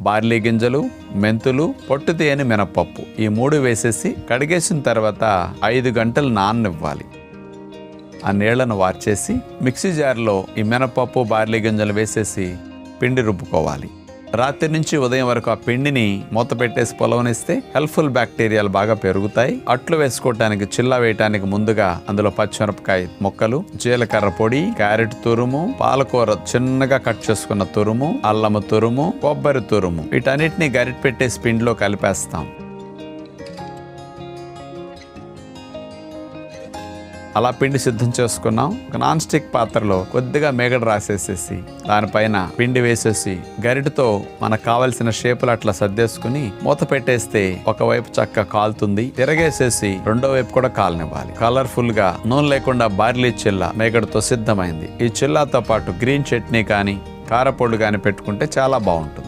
Barley గింజలు, మెంతులు, పొట్టు తీయని మినపప్పు ఈ 3 వేసేసి కడిగేసిన తర్వాత 5 గంటలు నాననివ్వాలి. ఆ నీళ్లను వార్చేసి మిక్సీ జార్లో ఈ మినపప్పు, బార్లీ గింజలు వేసేసి పిండి రుబ్బుకోవాలి. రాత్రి నుంచి ఉదయం వరకు ఆ పిండిని మూత పెట్టేసి పొలవనిస్తే హెల్ప్ఫుల్ బ్యాక్టీరియాలు బాగా పెరుగుతాయి. అట్లు వేసుకోవటానికి చిల్లా వేయటానికి ముందుగా అందులో పచ్చిమిరపకాయ ముక్కలు, జీలకర్ర పొడి, క్యారెట్ తురుము, పాలకూర చిన్నగా కట్ చేసుకున్న తురుము, అల్లము తురుము, కొబ్బరి తురుము వీటన్నిటిని గరిటె పెట్టేసి పిండిలో కలిపేస్తాం. అలా పిండి సిద్ధం చేసుకున్నాం. ఒక నాన్ స్టిక్ పాత్రలో కొద్దిగా మేగడ రాసేసేసి దానిపైన పిండి వేసేసి గరిటతో మనకు కావలసిన షేపులు అట్లా సర్దేసుకుని మూత పెట్టేస్తే ఒకవైపు చక్కగా కాలుతుంది. తిరగేసేసి రెండో వైపు కూడా కాలనివ్వాలి. కలర్ఫుల్ గా నూనె లేకుండా బార్లీ చిల్లా మేగడతో సిద్ధమైంది. ఈ చిల్లాతో పాటు గ్రీన్ చట్నీ కానీ కారపొడి కానీ పెట్టుకుంటే చాలా బాగుంటుంది.